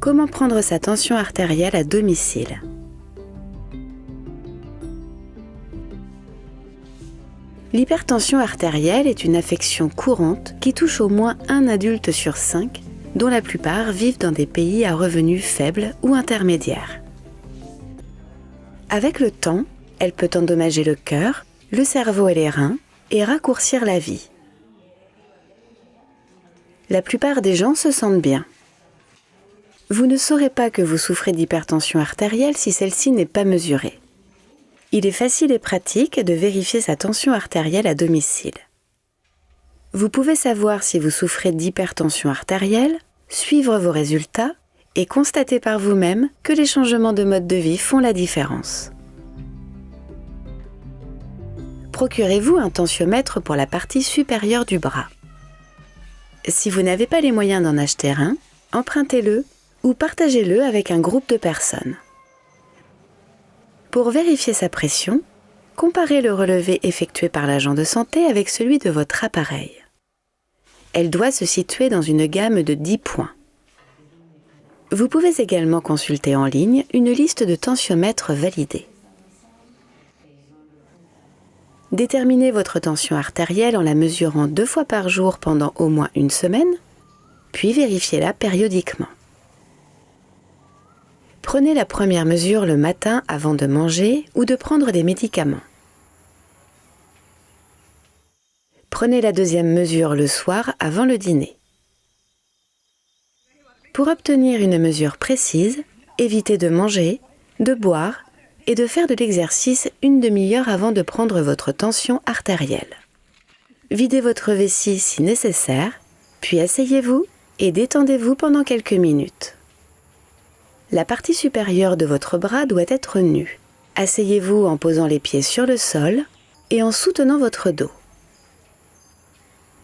Comment prendre sa tension artérielle à domicile? L'hypertension artérielle est une affection courante qui touche au moins un adulte sur 5, dont la plupart vivent dans des pays à revenus faibles ou intermédiaires. Avec le temps, elle peut endommager le cœur, le cerveau et les reins et raccourcir la vie. La plupart des gens se sentent bien. Vous ne saurez pas que vous souffrez d'hypertension artérielle si celle-ci n'est pas mesurée. Il est facile et pratique de vérifier sa tension artérielle à domicile. Vous pouvez savoir si vous souffrez d'hypertension artérielle, suivre vos résultats et constater par vous-même que les changements de mode de vie font la différence. Procurez-vous un tensiomètre pour la partie supérieure du bras. Si vous n'avez pas les moyens d'en acheter un, empruntez-le ou partagez-le avec un groupe de personnes. Pour vérifier sa pression, comparez le relevé effectué par l'agent de santé avec celui de votre appareil. Elle doit se situer dans une gamme de 10 points. Vous pouvez également consulter en ligne une liste de tensiomètres validés. Déterminez votre tension artérielle en la mesurant 2 fois par jour pendant au moins une semaine, puis vérifiez-la périodiquement. Prenez la première mesure le matin avant de manger ou de prendre des médicaments. Prenez la deuxième mesure le soir avant le dîner. Pour obtenir une mesure précise, évitez de manger, de boire et de faire de l'exercice une demi-heure avant de prendre votre tension artérielle. Videz votre vessie si nécessaire, puis asseyez-vous et détendez-vous pendant quelques minutes. La partie supérieure de votre bras doit être nue. Asseyez-vous en posant les pieds sur le sol et en soutenant votre dos.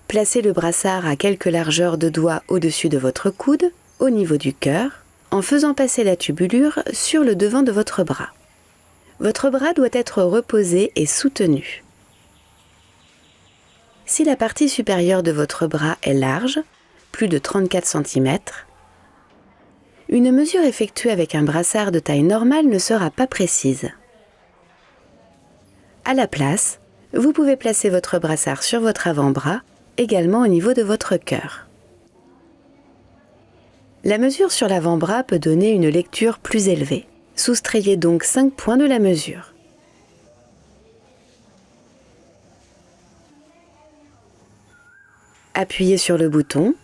Placez le brassard à quelques largeurs de doigts au-dessus de votre coude, au niveau du cœur, en faisant passer la tubulure sur le devant de votre bras. Votre bras doit être reposé et soutenu. Si la partie supérieure de votre bras est large, plus de 34 cm, une mesure effectuée avec un brassard de taille normale ne sera pas précise. À la place, vous pouvez placer votre brassard sur votre avant-bras, également au niveau de votre cœur. La mesure sur l'avant-bras peut donner une lecture plus élevée. Soustrayez donc 5 points de la mesure. Appuyez sur le bouton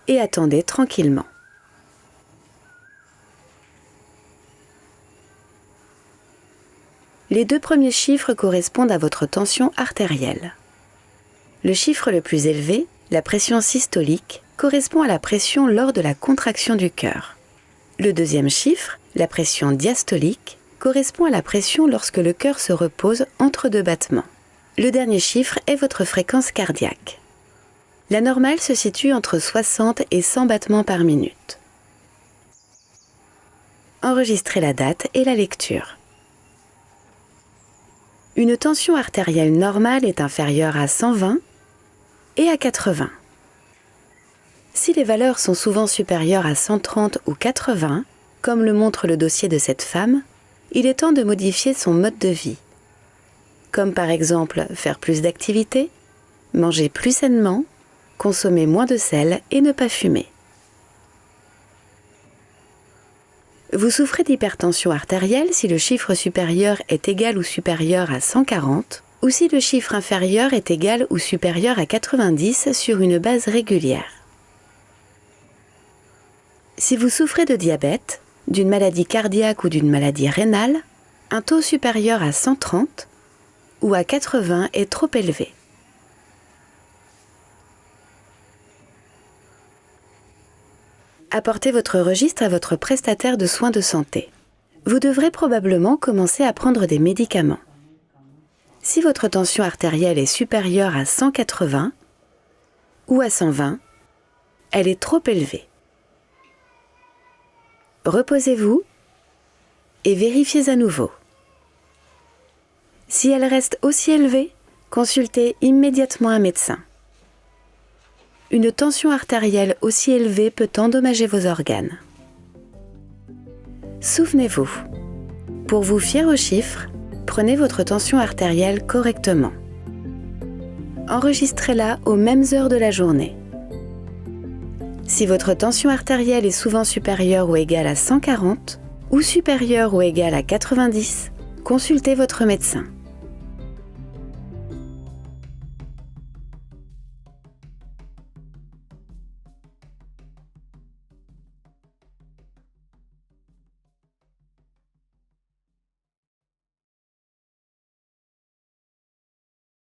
et attendez tranquillement. Les 2 premiers chiffres correspondent à votre tension artérielle. Le chiffre le plus élevé, la pression systolique, correspond à la pression lors de la contraction du cœur. Le deuxième chiffre, la pression diastolique, correspond à la pression lorsque le cœur se repose entre 2 battements. Le dernier chiffre est votre fréquence cardiaque. La normale se situe entre 60 et 100 battements par minute. Enregistrez la date et la lecture. Une tension artérielle normale est inférieure à 120 et à 80. Si les valeurs sont souvent supérieures à 130 ou 80, comme le montre le dossier de cette femme, il est temps de modifier son mode de vie. Comme par exemple faire plus d'activités, manger plus sainement, consommer moins de sel et ne pas fumer. Vous souffrez d'hypertension artérielle si le chiffre supérieur est égal ou supérieur à 140 ou si le chiffre inférieur est égal ou supérieur à 90 sur une base régulière. Si vous souffrez de diabète, d'une maladie cardiaque ou d'une maladie rénale, un taux supérieur à 130 ou à 80 est trop élevé. Apportez votre registre à votre prestataire de soins de santé. Vous devrez probablement commencer à prendre des médicaments. Si votre tension artérielle est supérieure à 180 ou à 120, elle est trop élevée. Reposez-vous et vérifiez à nouveau. Si elle reste aussi élevée, consultez immédiatement un médecin. Une tension artérielle aussi élevée peut endommager vos organes. Souvenez-vous, pour vous fier aux chiffres, prenez votre tension artérielle correctement. Enregistrez-la aux mêmes heures de la journée. Si votre tension artérielle est souvent supérieure ou égale à 140 ou supérieure ou égale à 90, consultez votre médecin.